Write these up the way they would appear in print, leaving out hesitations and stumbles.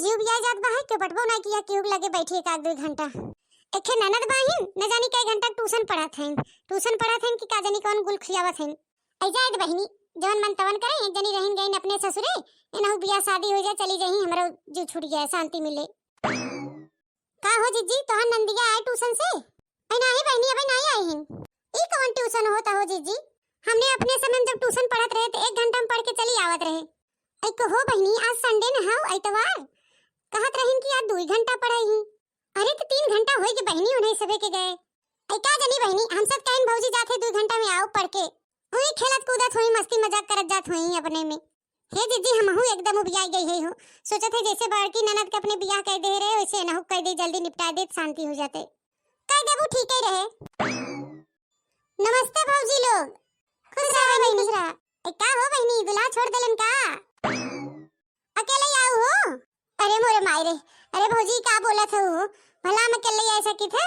जीव भी आ जात बा है के पटबो ना किया क्यों लगे बैठी एक आध 2 घंटा। एखे ननद बाहिन न जानी कई घंटा ट्यूशन पढ़त हैं कि का जानी कौन गुल खियावत हैं। ऐजा ऐड बहिनी जवन मन तवन करे एक जनी रहन गईन अपने ससुरे एनहु बियाह शादी हो जाए चली जही हमरा जीव छूट गया शांति मिले। का हो जीजी तोहर नंदिया आए ट्यूशन से? आई नाही बहिनी अबे नहीं आई हैं। ई कौन ट्यूशन होता हो जीजी? हमने अपने समय जब ट्यूशन पढ़त रहे तो 1 घंटा में पढ़ के चली आवत रहे। आई को हो बहिनी आज संडे न हाउ इतवार कहत रहिन कि आज 2 घंटा पढ़ाई ही। अरे तो 3 घंटा होई के बहिनी उन्हें सबे के गए। आई का जानी बहिनी हम सब कहन भौजी जाथे 2 घंटा में आओ पढ़ के ओही खेलत कूदत होई मस्ती मजाक करत जात होई अपने में। हे जीजी हमहू एकदम उबिया गई है हो सोचत है जैसे बड़की ननद के अपने बियाह कह दे रहे वैसे नहु कह दे जल्दी निपटा दे शांति हो जाते। कह देबू ठीक ही रहे। नमस्ते भौजी लोग खुश रहो बहिनी खुश रहा। का हो बहिनी दुल्हा छोड़ देलन का? अकेले आओ हो? अरे मोरे मायरे अरे भौजी का बोला था वो भला हम अकेले आ सकी थे?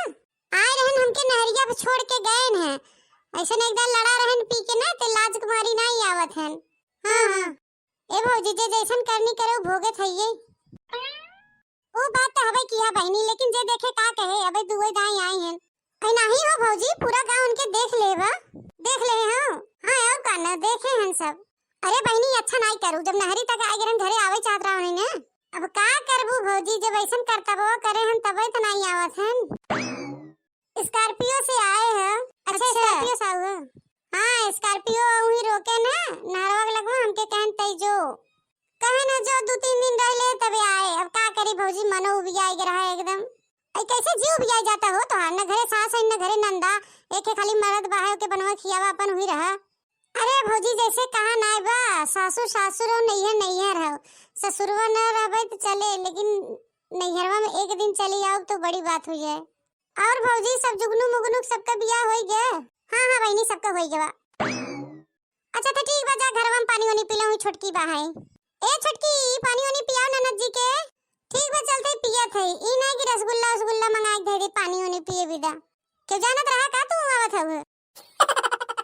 आए रहन हमके नहरिया पे छोड़ के गए हैं ऐसे न एकदम लड़ा रहन पी के ना ते लाज कुमारी ना ही आवत हैं। हां ए भौजी जे जैसन करनी करे भोगे थइए वो बात तो हवे किया बहिनी लेकिन जे देखे का कहे अबे दुए दाई आई हैं। आई नहीं हो भौजी पूरा गांव उनके देख लेबा देख ले हां हां और का ना देखे हैं सब। अरे बहिनी अच्छा नहीं करू जब नहरी तक आ गए घरे आवे चाहत रहा ना अब का करबू भौजी जब ऐसन करता वो करे हम तबे तो नहीं आवत हैं। स्कॉर्पियो से आए हैं। अच्छा स्कॉर्पियो से आए हां स्कॉर्पियो वही रोके ना नहरवा लगवा हमके कहन तई जो कहे ना जो 2-3 दिन रह ले तबे आए। अब का करी भौजी मनो उबिया रहा एकदम आई कैसे जीव उबिया जाता हो तो न घरे सास है न घरे नंदा एक खाली मर्द बाहर के बनवा खियावा अपन हुई रहा। अरे भौजी जैसे कहा ना बा सासू सासुर नैहर है ससुरवा न रहबे तो चले लेकिन नैहरवा में एक दिन चली आओ तो बड़ी बात हो जाए। और भौजी सब जुगनू मुगनू सबका बियाह हो गया? हां हां बहिनी सबका हो गया। अच्छा तो ठीक बा जा घरवा में पानी वानी पीला हुई छोटकी बा है। ए छोटकी पानी वानी पियाओ ननद जी के। ठीक बा चलते पियत है ई नहीं कि रसगुल्ला मंगा के दे पानी वानी पिए बिदा के जानत रहा का तू आवत हवे।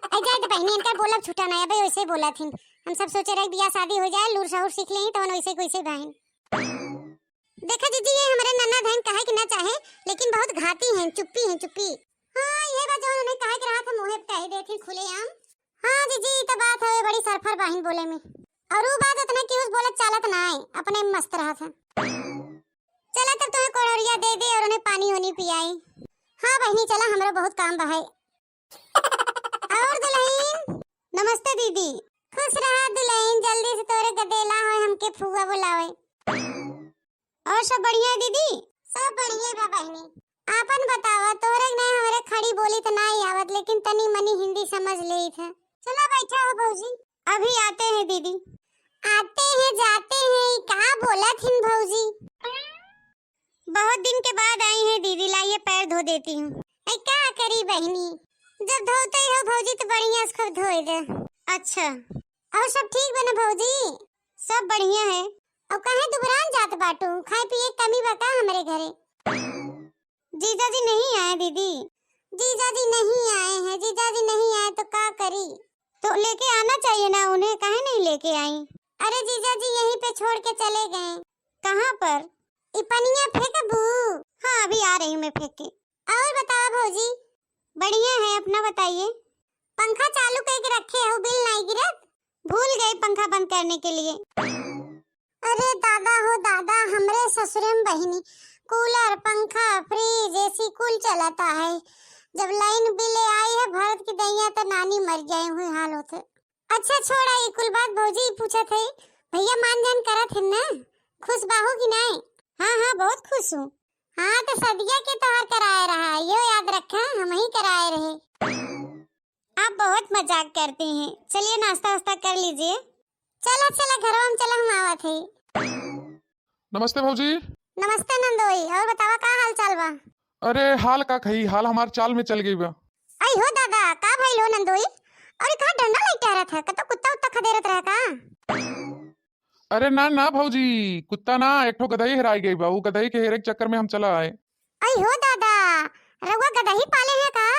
आई जाए तो बहनी इनका बोला छूटा ना अबे वैसे बोला थी हम सब सोचे रहे बियाह शादी हो जाए लूर शहर सीख लें तो वैसे कैसे बहन। देखा जीजी ये हमारे नन्ना बहन कहे कि ना चाहे लेकिन बहुत घाती हैं चुप्पी हां ये बात जो उन्होंने कहा कि रहा था मोहे कह दे थी खुलेआम। हां जीजी तो बात है बड़ी सरफर बहन बोले में और वो बात उतना कि उस बोलत चालत ना आए अपने मस्त रहा था। चला तब तुम्हें कोड़रिया दे दे और उन्हें पानी होनी पियाई। हां बहनी चला हमरा बहुत काम बा है। और दुल्हन नमस्ते दीदी खुश रहा दुल्हन जल्दी से तोरे गदेला हो हमके फुआ बुलावे। और सब बढ़िया है दीदी? सब बढ़िया बा बहनी आपन बतावा तोरे नहीं हमरे खड़ी बोली तो नहीं आवत लेकिन तनी मनी हिंदी समझ लेई थे। चला बैठा हो भौजी अभी आते हैं दीदी। आते हैं जाते हैं कहां बोला थी भौजी? बहुत दिन के बाद आई है दीदी लाइए पैर धो देती हूँ। ऐ क्या करी बहनी जब धोते ही हो भौजी तो बढ़िया से खूब धोए दे। अच्छा और सब ठीक बना भौजी? सब बढ़िया है। और कहे दुबरान जात बाटू खाए पिए कमी बता हमरे घरे? जीजा जी नहीं आए दीदी? जीजा जी नहीं आए हैं जीजा जी नहीं आए तो का करी? तो लेके आना चाहिए ना उन्हें काहे नहीं लेके आई? अरे जीजा जी यहीं पे छोड़ के चले गए। कहाँ पर? इपनिया फेंकबू? हाँ अभी आ रही हूँ मैं फेंक के। और बताओ भौजी? बढ़िया है अपना बताइए। पंखा चालू करके रखे हो बिल नहीं गिरत? भूल गई पंखा बंद करने के लिए। अरे दादा हो दादा हमरे ससुरे में बहिनी कूलर पंखा फ्रिज एसी कुल चलाता है जब लाइन बिल आई है भरत की दैया तो नानी मर जाए हुए हाल होते। अच्छा छोड़ा ये कुल बात भौजी पूछा थे भैया मान जान करत है ना खुश बाहू की नहीं? हाँ हाँ बहुत खुश हूँ। हाँ तो सदिया के तोहर कराए रहा यो याद रखा हम ही कराए रहे। आप बहुत मजाक करते हैं चलिए नाश्ता वास्ता कर लीजिए। चला चला घर में चला हम आवत है। नमस्ते भौजी। नमस्ते नंदोई और बतावा का हाल चाल बा? अरे हाल का खई हाल हमार चाल में चल गई बा। आई हो दादा का भइल हो नंदोई? और कहां डंडा लेके आ रहा था कतो कुत्ता उत्ता खदेरत रहा का? अरे ना ना भौजी कुत्ता ना एक ठो गधई हेराई गई बा वो गधई के हेरे के चक्कर में हम चला आए। आई हो दादा रउआ गधई पाले है का?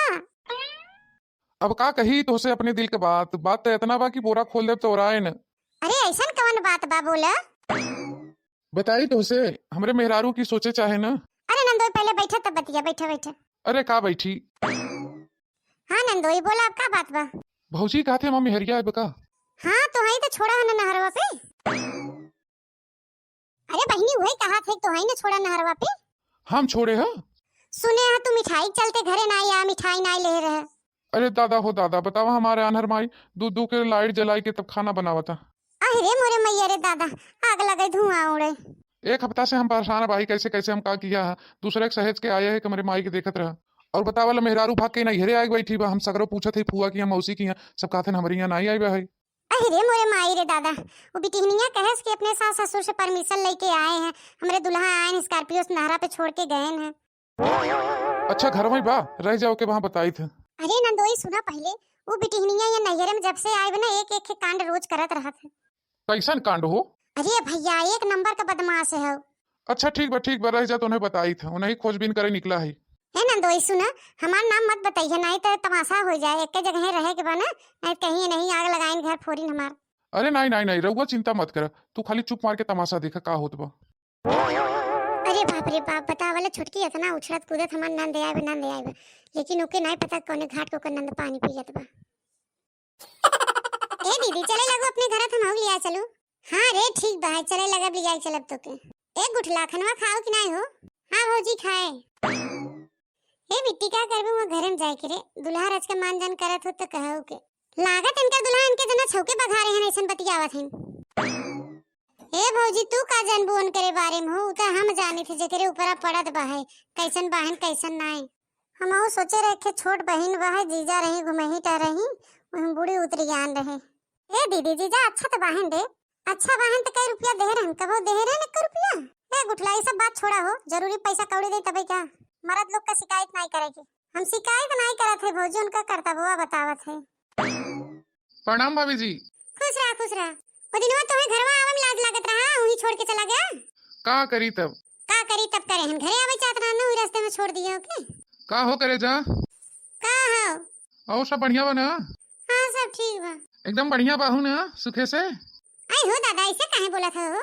अब का कही तो से अपने दिल के बात बात तो इतना बा कि पूरा खोल दे तो राय न। अरे ऐसन कौन बात बा बोला? बताई तो उसे हमरे मेहरारू की सोचे चाहे ना। अरे नंदोई पहले बैठा तब बतिया, बैठा बैठा। अरे का बैठी हाँ नंदोई बोला, अब का बात बा? भौजी कहा थे मम्मी हरिया है बका। हाँ तो हई तो छोड़ा है ना नहरवा पे। अरे बहनी वही कहा थे तो हई ना छोड़ा नहरवा पे। हम छोड़े हा। सुने हैं तू मिठाई चलते घरे ना या मिठाई ना ले रहे। अरे दादा हो दादा बतावा हमारे अनहर माई दूध दू के लाइट जलाई के तब खाना बनावा था। अरे मोरे मैया रे दादा, आग लगे धुआं उड़े। एक हफ्ता से हम परेशान है भाई, कैसे कैसे हम का किया है। दूसरे के सहेज के आए है कि हमारे माई के देखत रहा। और बतावल मेहरारू भाग के ना घेरे आए बैठी बा। हम सगरो पूछत है फुआ की मौसी की सब कहते हमारे यहाँ नहीं आई बा है। अरे मोरे माई रे दादा, वो बिटिहनिया कहेस कि अपने सास ससुर से परमिशन लेके आए हैं। हमारे दुल्हा आए हैं स्कॉर्पियो से नहरा पे छोड़ के गए हैं। अच्छा घर में बा रह जाओ के वहाँ बताई थे। अरे नंदोई सुना पहले, वो बिटिहनिया या नैहरे में जब से आए ना एक एक कांड रोज करत रहा था। कैसन कांड हो? अरे भैया एक नंबर का बदमाश है। अच्छा ठीक बा रह जा तो उन्हें बताई था, उन्हें खोजबीन करे निकला है। है नंदोई सुना, हमार नाम मत बताइए नहीं तो तमाशा हो जाए। एक जगह रहे के बना नहीं कहीं नहीं आग लगाइन घर फोड़ीन हमार। अरे नहीं रहुआ चिंता मत कर, तू खाली चुप मार के तमाशा देखा का होत बा। अरे बाप रे बाप, बता वाला छुटकी इतना उछलत कूदत हमार नंद आए लेकिन ओके नहीं पता कौन घाट को नंद पानी पियत बा। ए दीदी चले लगो अपने घर हम हो लिया चलो। हाँ रे ठीक बा, चले लगा लिया चलब तो के। एक गुठला खनवा खाओ कि नहीं हो? हाँ भौजी खाए। ए बिट्टी क्या करबे वो घर में जाए के रे, दुल्हा रच के मान जान करत हो तो कहू के लागत इनका दुल्हा इनके जना छौके बघारे हैं ऐसन बतियावत हैं। ए भौजी तू का जानबू उन करे बारे में हो, तो हम जाने थे जेकरे ऊपर पड़त बा है कैसन बहन कैसन नाई। हम वो सोचे रखे छोट बहन बा है जीजा रही घुमही टा रही वही बूढ़ी उतरी जान रहे। ए दीदी जीजा अच्छा तो बहन दे, अच्छा बहन तो कई रुपया दे रहे कबो दे रहे न कर रुपया। ए गुठला ये सब बात छोड़ा हो, जरूरी पैसा कौड़ी दे तबे क्या मर्द लोग का शिकायत नहीं करेगी। हम शिकायत नहीं करत है भौजी, उनका कर्तव्य बतावत है। प्रणाम भाभी जी। खुश रहा। वो दिनवा तोहे घरवा आवे में लाज लागत रहा, वही छोड़ के चला गया। का करी तब करे हम घरे आवे चाहत रहा ना, रास्ते में छोड़ दिया ओके। का हो करे जा का हो और सब बढ़िया बा ना? हाँ सब ठीक बा एकदम बढ़िया बाहू ना सुखे से। आई हो दादा ऐसे काहे बोला था हो?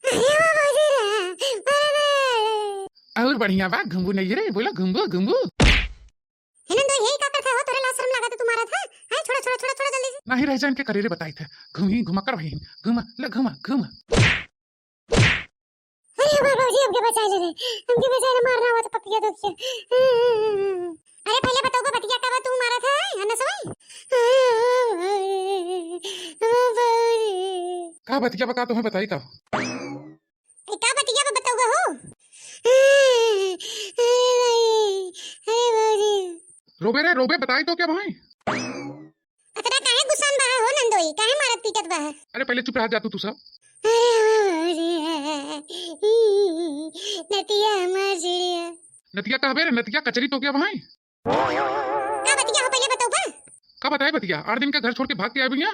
अरे वो भौजी रे और बढ़िया बा घुंबू नहीं रे, बोला घुंबू हिनन तो यही का करता हो, तोरे लाज शर्म लागत तुम्हारा था। हां छोड़ा जल्दी से। नहीं रह जान के करेरे बताई थे घुमा कर भाई घुमा। अरे बाबा जी हमके बचा ले, हमके बचा ले, मारना हुआ तो पपिया दो क्या। अरे पहले बताओ बतिया का तू मारा था है ना सोई? का बतिया बका तुम्हें बताई का? का बतिया बताओगे हो? रोबे बताई तो क्या भाई? अतरा काहे गुस्सान बहा हो नंदोई, काहे मारत पीटत बहा? अरे पहले चुप रह जा तू सब। नतिया कहबे रे, नतिया कचरी तो क्या भाई? का बतिया हो पहले बताओ बा। का बताए बतिया? 8 दिन का घर छोड़ के भाग के आई भैया।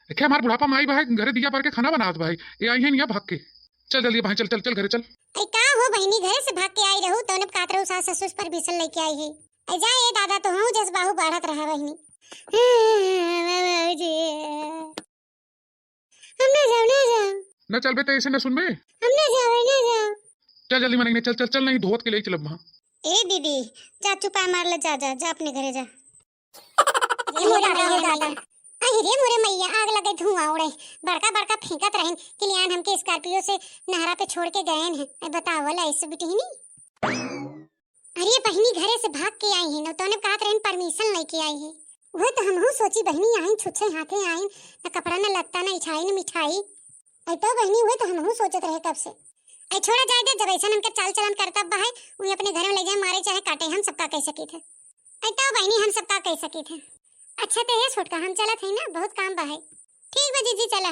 देखे हमार बुढ़ापा माई भाई घरे दिया पर के खाना बनावत भाई, ये आई है नहीं भाग के। चल जल्दी भाई चल घरे चल। आई का हो बहनी घरे से भाग के आई रहू तो ने कात रहू सास ससुर पर भीषण लेके आई है। आई जा ए दादा तो हूं जस बाहु बढ़त रहा बहनी। हम ना जाओ न चल बे तो ऐसे न सुन बे। हम ना जाओ चल जल्दी मनेंगे चल नहीं धोत के ले चलब वहां। ए दीदी जा चुपा मार ले, जा अपने घरे जा। रे दादा अरे मोरे मैया आग लगे धुआं उड़े, बड़का फेंकत रहन किलियान हमके स्कॉर्पियो से नहरा पे छोड़ के गए हैं। ए बताओ वाला ऐसे बिटिहनी। अरे बहनी घरे से भाग के आई है न, तोने कहत रहन परमिशन लेके आई है। वो तो हमहू सोची बहनी आई छुच्छे हाथे आई न, कपड़ा न लगता न इछाई न मिठाई। आई तो बहनी हुए तो हमहू सोचत रहे कब से। आई छोड़ा जाए दे, जब ऐसा हमके चाल चलन करता बा है उन्हें अपने घर में ले जाए मारे चाहे काटे, हम सबका कह सकी थे। आई तो बहनी हम सबका कह सकी थे। अच्छा तो है छोटका हम चला थे ना, बहुत काम बा है। ठीक बा जीजी चला।